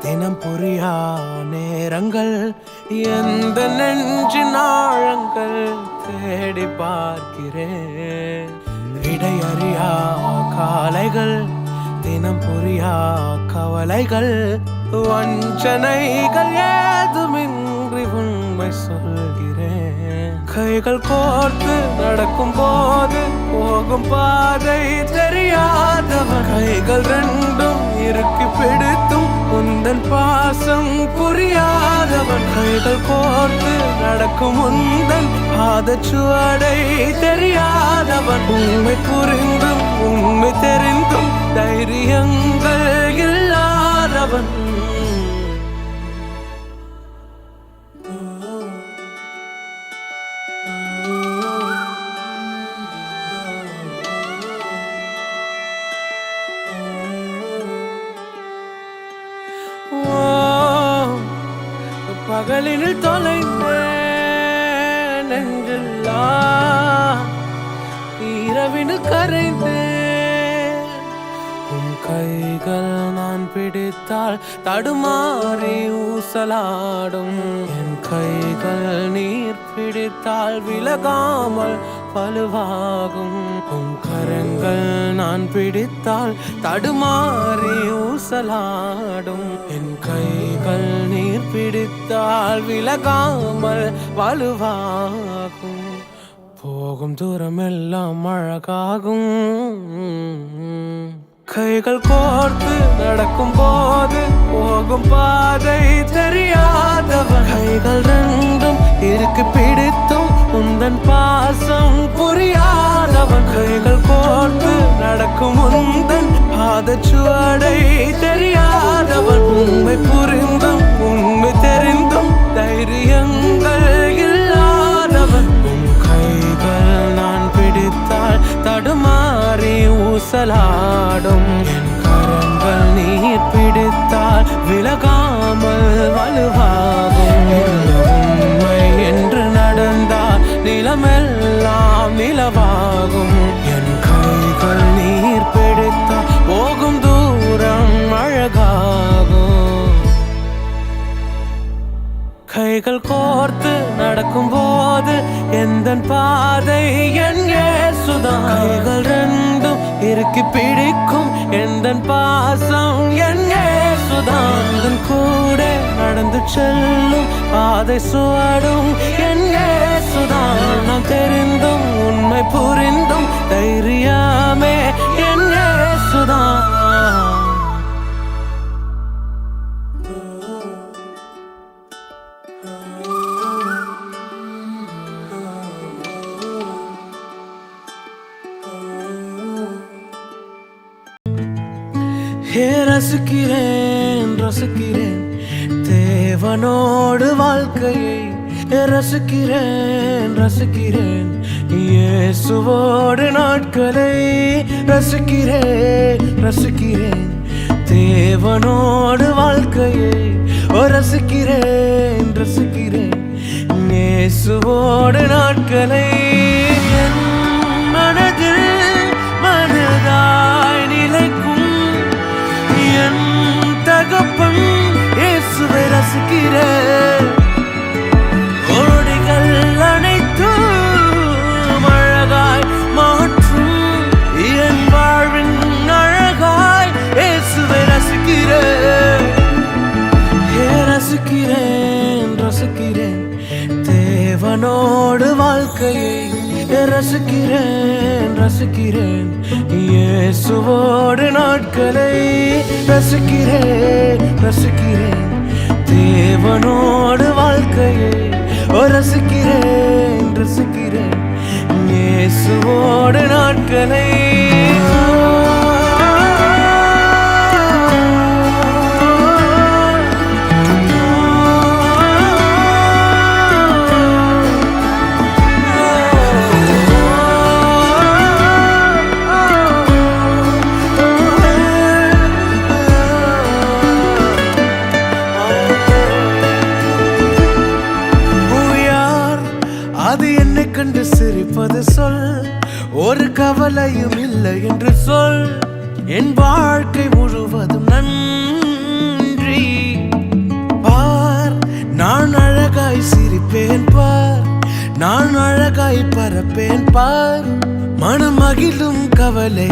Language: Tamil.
தினம் புரியா நேரங்கள் எந்த நெஞ்சின் ஆழங்கள் தேடி பார்க்கிறேன். இடையறியா காலைகள் தினம் புரியா கவலைகள் வஞ்சனைகள் ஏதுமின்றி உண்மை சொல்கிறேன். கைகள் கோர்த்து நடக்கும் போது போகும் பாதை தெரியாதவன் கைகள் ரெண்டும் இறுக்கி பிடித்தும் உந்தன் பாசம் புரியாதவன் கைகள் கோர்த்து நடக்கும் உந்தன் பாதச்சுவடை தெரியாதவன் உண்மை புரிந்தும் உண்மை தெரிந்தும் தைரியங்கள் இல்லாதவன். பகலினில் தொலைந்தேன் நெஞ்செல்லாம் இரவினில் கரைந்தேன். உன் கைகள் நான் பிடித்தால் தடுமாறி ஊசலாடும். என் கைகள் நீர் பிடித்தால் விலகாமல் பழுவாகும். உன் கரங்கள் நான் பிடித்தால் தடுமாறி ஊசலாடும். என் கைகள் நீர் பிடித்தால் விலகாமல் வலுவாகும். போகும் தூரமெல்லாம் அழகாகும். கைகள் கோர்த்து நடக்கும் போது போகும் பாதை தெரியாதவன் கைகள் ரெண்டும் இறுக்கி பிடித்தும் உந்தன் பாசம் புரியாதவன் கைகள் கோர்த்து நடக்கும் உந்தன் பாதச்சுவடை தெரியாதவன் உண்மை புரிந்தும் உண்மை தெரிந்தும் தைரியங்கள் இல்லாதவன். உன் கைகள் நான் பிடித்தால் தடுமாறி ஊசலாடும். என் கரங்கள் நீர் பிடித்தால் விலகாமல் வலுவாகும். உண்மை என்று நடந்தால் நிலமெல்லாம் நிலவாகும். என் கைகள் நீர் பிடித்தால் போகும் தூரம் அழகாகும். கைகள் கோர்த்து நடக்கும் போது எந்தன் பாதை என் இயேசுதான். கைகள் ரெண்டும் இறுக்கி பிடிக்கும் எந்தன் பாசம் என் இயேசுதான். எந்தன் கூட நடந்து செல்லும் பாதை சுவடும் என் இயேசுதான். நான் தெரிந்தும் உண்மை புரிந்தும் தைரியமே என் இயேசுதான். ரசிக்கிறேன் ரசிக்கிறேன் தேவனோடு வாழ்க்கையை. ரசிக்கிறேன் ரசிக்கிறேன் இயேசுவோடு நாட்களை. ரசிக்கிறேன் ரசிக்கிறேன் தேவனோடு வாழ்க்கையை. ரசிக்கிறேன் ரசிக்கிறேன் இயேசுவோடு நாட்களை. என் மனதில் மனதாய் நிலைக்கும் என் தகப்பன் இயேசுவை ரசிக்கிறேன். கோடிகள் அனைத்தும் அழகாய் மாற்றும் என் வாழ்வின் அழகாய் இயேசுவை ரசிக்கிறேன். ரசிக்கிறேன் ரசிக்கிறேன் தேவனோடு வாழ்க்கையை. ரசிக்கிறேன் ரசிக்கிறேன் இயேசுவோடு நாட்களை. ரசிக்கிறேன் ரசிக்கிறேன் தேவனோடு வாழ்க்கையை. ரசிக்கிறேன் ரசிக்கிறேன் இயேசுவோடு நாட்களை. கண்டு சிரிப்பது சொல். ஒரு கவலையும் இல்லை என்று சொல். என் வாழ்க்கை முழுவதும் நன்றி. பார், நான் அழகாய் சிரிப்பேன் பார், நான் அழகாய் பறப்பேன் பார், மனமகிழும் கவலை